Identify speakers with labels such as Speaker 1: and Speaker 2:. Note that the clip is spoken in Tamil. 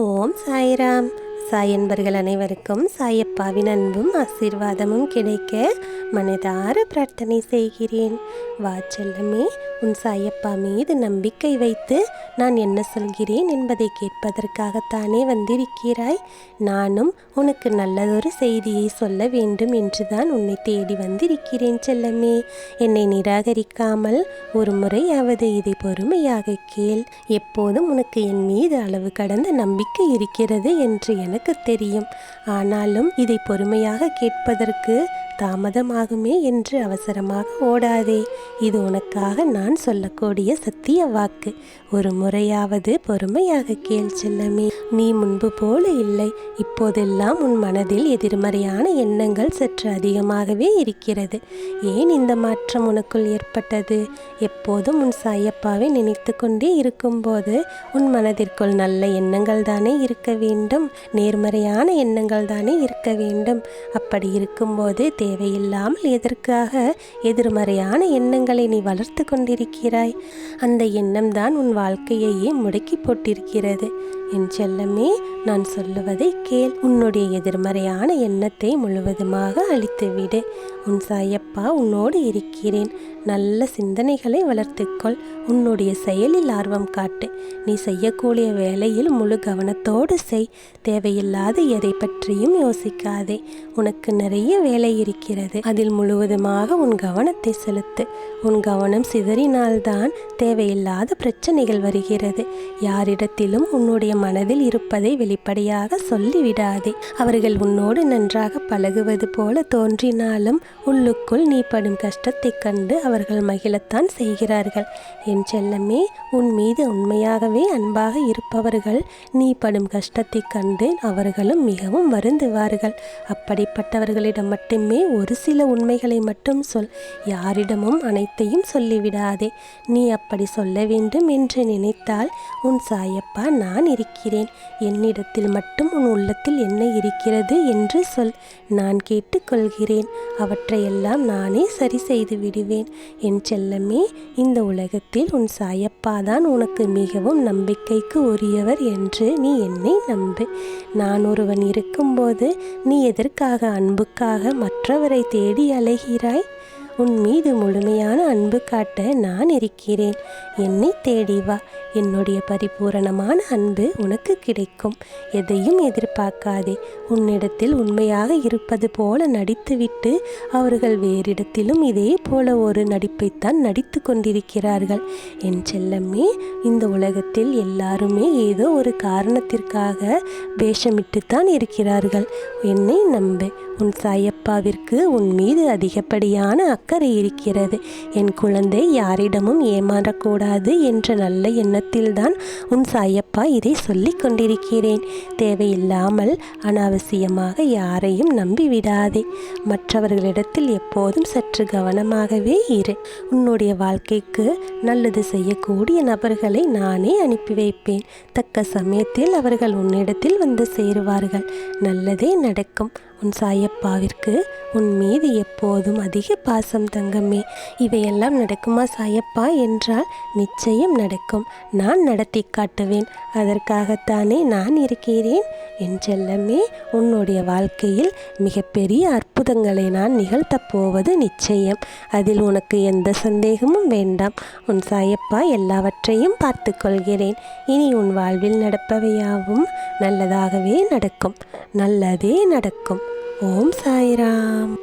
Speaker 1: ஓம் சாய்ராம். சாய் என்பர்கள் அனைவருக்கும் சாயப்பாவின் அன்பும் ஆசீர்வாதமும் கிடைக்க மனதார பிரார்த்தனை செய்கிறேன். வா செல்லமே, உன் சாயப்பா மீது நம்பிக்கை வைத்து நான் என்ன சொல்கிறேன் என்பதை கேட்பதற்காகத்தானே வந்திருக்கிறாய். நானும் உனக்கு நல்லதொரு செய்தியை சொல்ல வேண்டும் என்றுதான் உன்னை தேடி வந்திருக்கிறேன் செல்லமே. என்னை நிராகரிக்காமல் ஒரு முறையாவது இதை பொறுமையாக கேள். எப்போதும் உனக்கு என் மீது அளவு கடந்த நம்பிக்கை இருக்கிறது என்று எனக்கு தெரியும். ஆனாலும் இதை பொறுமையாக கேட்பதற்கு தாமதமாகுமே என்று அவசரமாக ஓடாதே. இது உனக்காக நான் சொல்லக்கூடிய சத்திய வாக்கு. ஒரு முறையாவது பொறுமையாக கேள் செல்லமே. நீ முன்பு போல இல்லை. இப்போதெல்லாம் உன் மனதில் எதிர்மறையான எண்ணங்கள் சற்று அதிகமாகவே இருக்கிறது. ஏன் இந்த மாற்றம் உனக்குள் ஏற்பட்டது? எப்போதும் உன் சாயப்பாவை நினைத்து கொண்டே இருக்கும்போது உன் மனதிற்குள் நல்ல எண்ணங்கள் தானே இருக்க வேண்டும், நேர்மறையான எண்ணங்கள் தானே இருக்க வேண்டும். அப்படி இருக்கும்போது தேவையில்லாமல் எதற்காக எதிர்மறையான எண்ணங்களை நீ வளர்த்து கொண்டிருக்கிறாய்? அந்த எண்ணம் தான் உன் வாழ்க்கையையே முடக்கி போட்டிருக்கிறது. என் செல்லமே, நான் சொல்லுவதை கேள். உன்னுடைய எதிர்மறையான எண்ணத்தை முழுவதுமாக அழித்துவிடு. உன் சாயப்பா உன்னோடு இருக்கிறேன். நல்ல சிந்தனைகளை வளர்த்துக்கொள். உன்னுடைய செயலில் ஆர்வம் காட்டு. நீ செய்யக்கூடிய வேலையில் முழு கவனத்தோடு செய். தேவையில்லாத எதை பற்றியும் யோசிக்காதே. உனக்கு நிறைய வேலை இருக்கிறது. அதில் முழுவதுமாக உன் கவனத்தை செலுத்து. உன் கவனம் சிதறினால்தான் தேவையில்லாத பிரச்சனைகள் வருகிறது. யாரிடத்திலும் உன்னுடைய மனதில் இருப்பதை வெளிப்படையாக சொல்லிவிடாதே. அவர்கள் உன்னோடு நன்றாக பழகுவது போல தோன்றினாலும் உள்ளுக்குள் நீ படும் கஷ்டத்தை கண்டு அவர்கள் மகிழத்தான் செய்கிறார்கள். என் செல்லமே, உன் மீது உண்மையாகவே அன்பாக இருப்பவர்கள் நீ படும் கஷ்டத்தை கண்டு அவர்களும் மிகவும் வருந்துவார்கள். அப்படிப்பட்டவர்களிடம் மட்டுமே ஒரு சில உண்மைகளை மட்டும் சொல். யாரிடமும் அனைத்தையும் சொல்லிவிடாதே. நீ அப்படி சொல்ல வேண்டும் என்று நினைத்தால் உன் சாயப்பா நான் இருக்கிறேன். என்னிடத்தில் மட்டும் உன் உள்ளத்தில் என்ன இருக்கிறது என்று சொல். நான் கேட்டுக்கொள்கிறேன். அவற்றையெல்லாம் நானே சரி செய்து விடுவேன். என் செல்லமே, இந்த உலகத்தில் உன் சாயப்பாதான் உனக்கு மிகவும் நம்பிக்கைக்கு உரியவர் என்று நீ என்னை நம்பு. நான் ஒருவன் இருக்கும்போது நீ எதற்காக அன்புக்காக மற்றவரை தேடி அலைகிறாய்? உன் மீது முழுமையான அன்பு காட்ட நான் இருக்கிறேன். என்னை தேடி வா. என்னுடைய பரிபூரணமான அன்பு உனக்கு கிடைக்கும். எதையும் எதிர்பார்க்காதே. உன்னிடத்தில் உண்மையாக இருப்பது போல நடித்துவிட்டு அவர்கள் வேறிடத்திலும் இதே போல ஒரு நடிப்பைத்தான் நடித்து கொண்டிருக்கிறார்கள். என் செல்லமே, இந்த உலகத்தில் எல்லாருமே ஏதோ ஒரு காரணத்திற்காக வேஷமிட்டுத்தான் இருக்கிறார்கள். என்னை நம்பு. உன் சாயப்பாவிற்கு உன் மீது அதிகப்படியான அக்கறை இருக்கிறது. என் குழந்தை யாரிடமும் ஏமாறக்கூடாது என்ற நல்ல எண்ணத்தில்தான் உன் சாயப்பா இதை சொல்லி கொண்டிருக்கிறேன். தேவையில்லாமல் அனாவசியமாக யாரையும் நம்பிவிடாதே. மற்றவர்களிடத்தில் எப்போதும் சற்று கவனமாகவே இரு. உன்னுடைய வாழ்க்கைக்கு நல்லது செய்யக்கூடிய நபர்களை நானே அனுப்பி வைப்பேன். தக்க சமயத்தில் அவர்கள் உன்னிடத்தில் வந்து சேருவார்கள். நல்லதே நடக்கும். உன் சாயப்பாவிற்கு உன் மீது எப்போதும் அதிக பாசம் தங்கமே. இவையெல்லாம் நடக்குமா சாயப்பா என்றால் நிச்சயம் நடக்கும். நான் நடத்தி காட்டுவேன். அதற்காகத்தானே நான் இருக்கிறேன். என் செல்லமே, உன்னுடைய வாழ்க்கையில் மிகப்பெரிய அற்புதங்களை நான் நிகழ்த்தப் போவது நிச்சயம். அதில் உனக்கு எந்த சந்தேகமும் வேண்டாம். உன் சாயப்பா எல்லாவற்றையும் பார்த்து கொள்கிறேன். இனி உன் வாழ்வில் நடப்பவையாவும் நல்லதாகவே நடக்கும். நல்லதே நடக்கும். ஓம் சாய்ராம்.